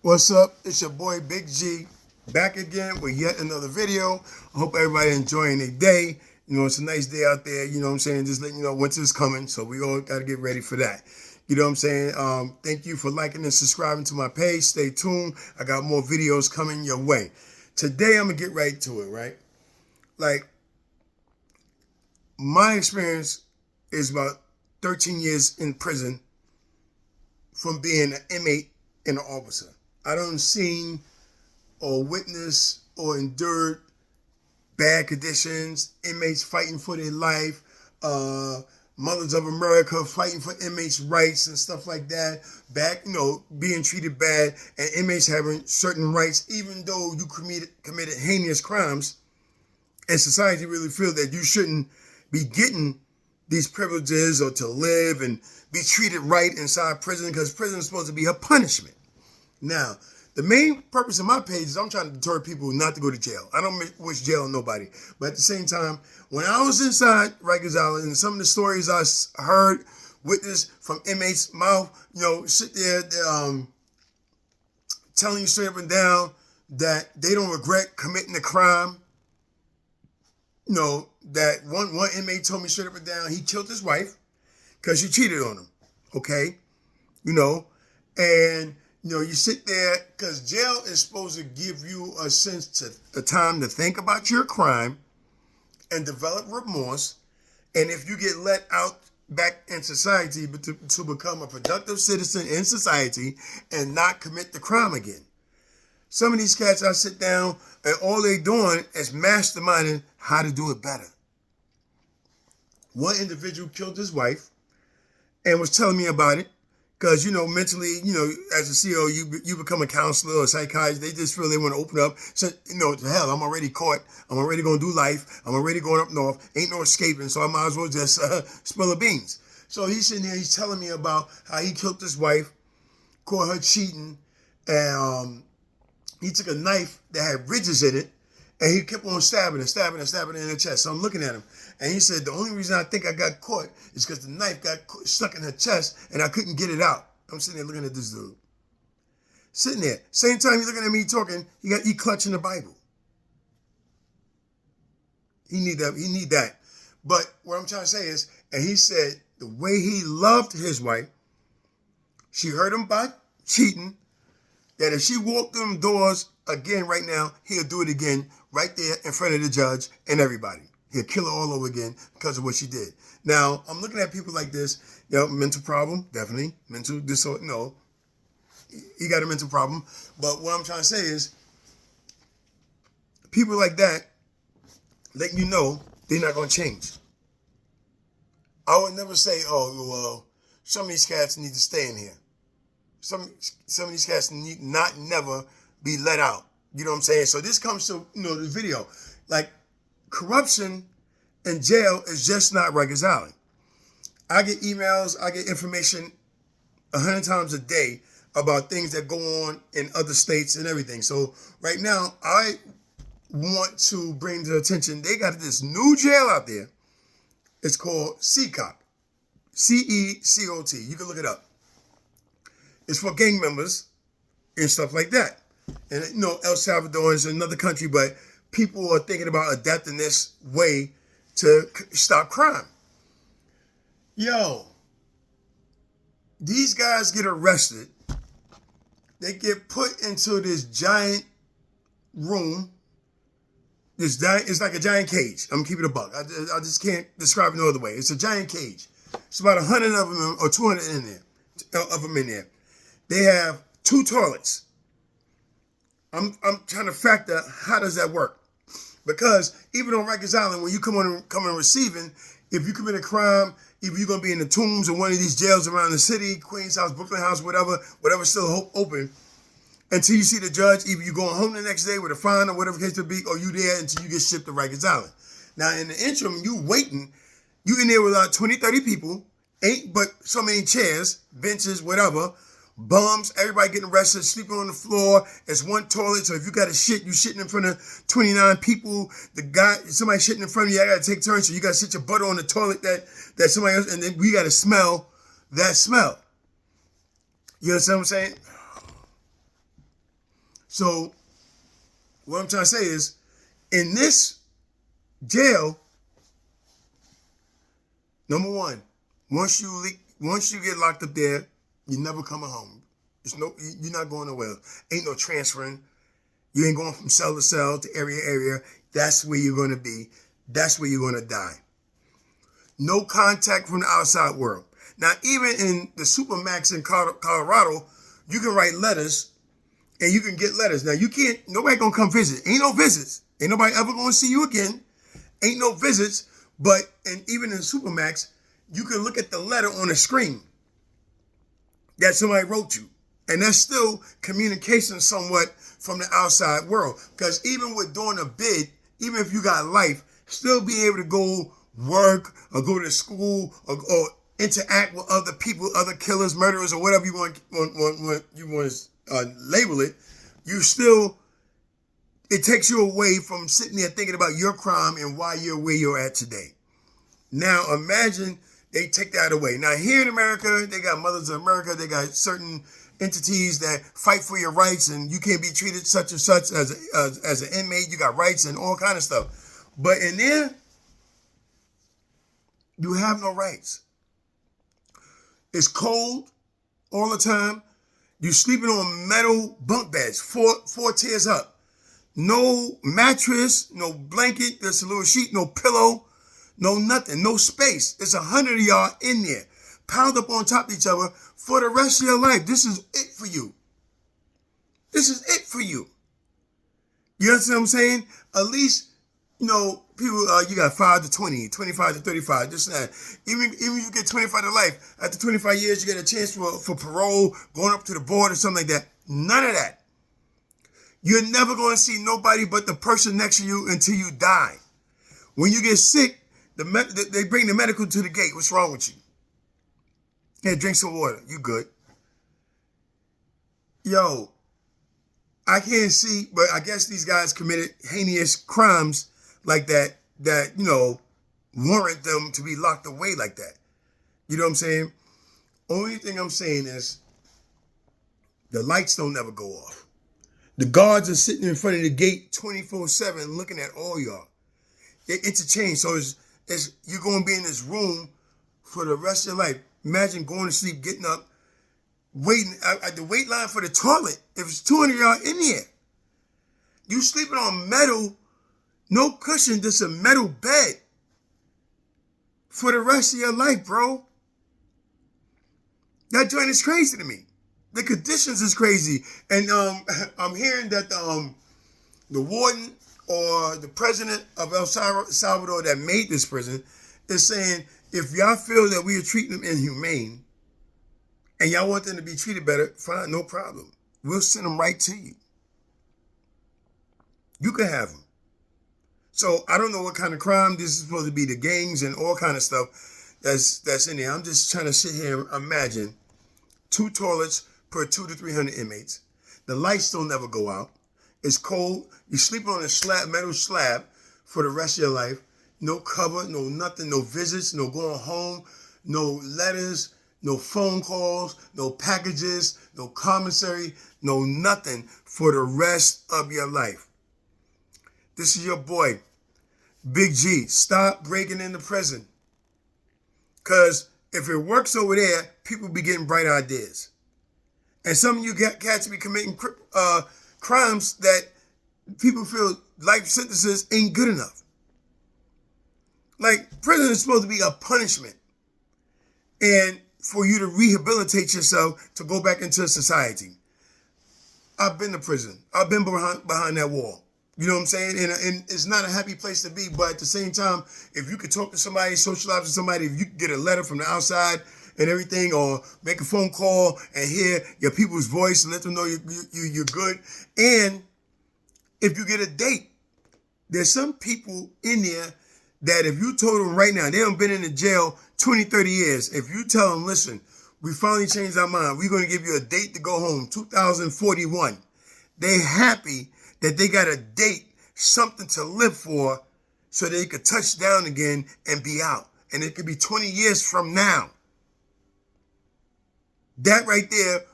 What's up? It's your boy Big G back again with yet another video. I hope everybody enjoying their day. You know, it's a nice day out there. You know what I'm saying? Just letting you know winter's coming, so we all got to get ready for that. You know what I'm saying? Thank you for liking and subscribing to my page. Stay tuned. I got more videos coming your way. Today, I'm going to get right to it, right? Like, my experience is about 13 years in prison from being an inmate and an officer. I done seen or witnessed or endured bad conditions, inmates fighting for their life, Mothers of America fighting for inmates' rights and stuff like that, being treated bad, and inmates having certain rights, even though you committed heinous crimes, and society really feel that you shouldn't be getting these privileges or to live and be treated right inside prison, because prison is supposed to be a punishment. Now, the main purpose of my page is I'm trying to deter people not to go to jail. I don't wish jail on nobody. But at the same time, when I was inside Rikers Island, and some of the stories I heard, witnessed from inmates' mouth, sit there telling you straight up and down that they don't regret committing the crime. That one inmate told me straight up and down he killed his wife because she cheated on him. Okay? And you sit there because jail is supposed to give you a time to think about your crime and develop remorse. And if you get let out back in society, but to become a productive citizen in society and not commit the crime again. Some of these cats, I sit down and all they doing is masterminding how to do it better. One individual killed his wife and was telling me about it. Because, mentally, as a CEO, you become a counselor or a psychiatrist. They just feel they want to open up. So, to hell, I'm already caught. I'm already going to do life. I'm already going up north. Ain't no escaping. So I might as well just spill the beans. So he's sitting there. He's telling me about how he killed his wife, caught her cheating. And he took a knife that had ridges in it. And he kept on stabbing her in the chest. So I'm looking at him. And he said, the only reason I think I got caught is because the knife got stuck in her chest and I couldn't get it out. I'm sitting there looking at this dude. Sitting there. Same time he's looking at me talking, he clutching the Bible. He need that. But what I'm trying to say is, and he said the way he loved his wife, she hurt him by cheating, that if she walked through them doors again right now, he'll do it again right there in front of the judge and everybody. He'll kill her all over again because of what she did. Now, I'm looking at people like this, mental problem, definitely. Mental disorder, no. He got a mental problem. But what I'm trying to say is, people like that, letting you know they're not going to change. I would never say, oh, well, some of these cats need to stay in here. Some of these cats need not never be let out. You know what I'm saying? So this comes to, the video. Like, corruption in jail is just not Rikers Island. I get emails, I get information 100 times a day about things that go on in other states and everything. So right now, I want to bring to attention, they got this new jail out there. It's called Cecot. C-E-C-O-T. You can look it up. It's for gang members and stuff like that. And, El Salvador is another country, but people are thinking about adapting this way to stop crime. These guys get arrested. They get put into this giant room. It's like a giant cage. I'm keeping it a buck. I just can't describe it no other way. It's a giant cage. It's about 100 of them or 200 in there. They have 2 toilets. I'm trying to factor how does that work? Because even on Rikers Island, when you come in receiving, if you commit a crime, either you're going to be in the Tombs or one of these jails around the city, Queens House, Brooklyn House, whatever's still open, until you see the judge, either you're going home the next day with a fine or whatever the case to be, or you there until you get shipped to Rikers Island. Now, in the interim, you waiting, you in there with about 20, 30 people, ain't but so many chairs, benches, whatever, bums, everybody getting arrested, sleeping on the floor. It's one toilet, so if you got to shit, you shitting in front of 29 people. Somebody shitting in front of you, I got to take turns, so you got to sit your butt on the toilet that somebody else, and then we got to smell that smell. You understand what I'm saying? So what I'm trying to say is, in this jail, number one, once you get locked up there, you're never coming home. You're not going nowhere. Ain't no transferring. You ain't going from cell to cell to area to area. That's where you're going to be. That's where you're going to die. No contact from the outside world. Now, even in the Supermax in Colorado, you can write letters and you can get letters. Now, nobody going to come visit. Ain't no visits. Ain't nobody ever going to see you again. Ain't no visits. And even in Supermax, you can look at the letter on the screen that somebody wrote you. And that's still communication somewhat from the outside world. Because even with doing a bid, even if you got life, still be able to go work or go to school or interact with other people, other killers, murderers, or whatever you want to label it. It takes you away from sitting there thinking about your crime and why you're where you're at today. Now imagine they take that away. Now here in America, they got Mothers of America. They got certain entities that fight for your rights, and you can't be treated such and such as an inmate. You got rights and all kind of stuff. But in there, you have no rights. It's cold all the time. You're sleeping on metal bunk beds, four tiers up. No mattress, no blanket, just a little sheet, no pillow, no nothing, no space. It's 100 of y'all in there, piled up on top of each other for the rest of your life. This is it for you. This is it for you. You understand what I'm saying? At least, people, you got 5 to 20, 25 to 35, this and that. Even if you get 25 to life, after 25 years, you get a chance for parole, going up to the board or something like that. None of that. You're never going to see nobody but the person next to you until you die. When you get sick, they bring the medical to the gate. What's wrong with you? Yeah, drink some water. You good. Yo, I can't see, but I guess these guys committed heinous crimes like that, warrant them to be locked away like that. You know what I'm saying? Only thing I'm saying is the lights don't never go off. The guards are sitting in front of the gate 24/7 looking at all y'all. They interchange. So you're going to be in this room for the rest of your life. Imagine going to sleep, getting up, waiting at the wait line for the toilet. If it's 200 y'all in here, you sleeping on metal, no cushion, just a metal bed for the rest of your life, bro. That joint is crazy to me. The conditions is crazy. And I'm hearing that the warden or the president of El Salvador that made this prison is saying, if y'all feel that we are treating them inhumane and y'all want them to be treated better, fine, no problem. We'll send them right to you. You can have them. So I don't know what kind of crime this is supposed to be, the gangs and all kind of stuff that's in there. I'm just trying to sit here and imagine 2 toilets per 200 to 300 inmates. The lights don't never go out. It's cold. You're sleeping on a metal slab for the rest of your life. No cover, no nothing, no visits, no going home, no letters, no phone calls, no packages, no commissary, no nothing for the rest of your life. This is your boy, Big G. Stop breaking into prison. Because if it works over there, people be getting bright ideas. And some of you cats be committing crimes that people feel life sentences ain't good enough. Like, prison is supposed to be a punishment. And for you to rehabilitate yourself to go back into society. I've been to prison. I've been behind that wall. You know what I'm saying? And it's not a happy place to be, but at the same time, if you could talk to somebody, socialize with somebody, if you could get a letter from the outside and everything, or make a phone call and hear your people's voice and let them know you're good. And if you get a date, there's some people in there that if you told them right now, they haven't been in the jail 20, 30 years. If you tell them, listen, we finally changed our mind. We're going to give you a date to go home, 2041. They happy that they got a date, something to live for, so they could touch down again and be out. And it could be 20 years from now. That right there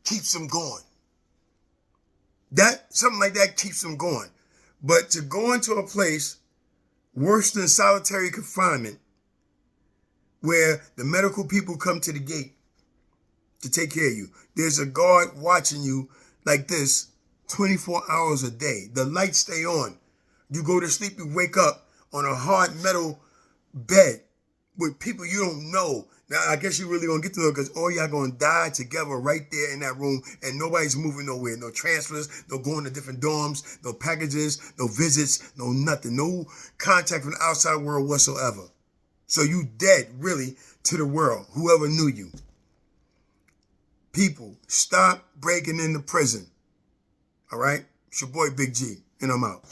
keeps them going. Something like that keeps them going. But to go into a place worse than solitary confinement, where the medical people come to the gate to take care of you, there's a guard watching you like this 24 hours a day. The lights stay on. You go to sleep, you wake up on a hard metal bed with people you don't know. Now, I guess you really gonna get to know, because all y'all gonna die together right there in that room, and nobody's moving nowhere. No transfers, no going to different dorms, no packages, no visits, no nothing. No contact from the outside world whatsoever. So you dead, really, to the world, whoever knew you. People, stop breaking into prison. All right? It's your boy Big G, and I'm out.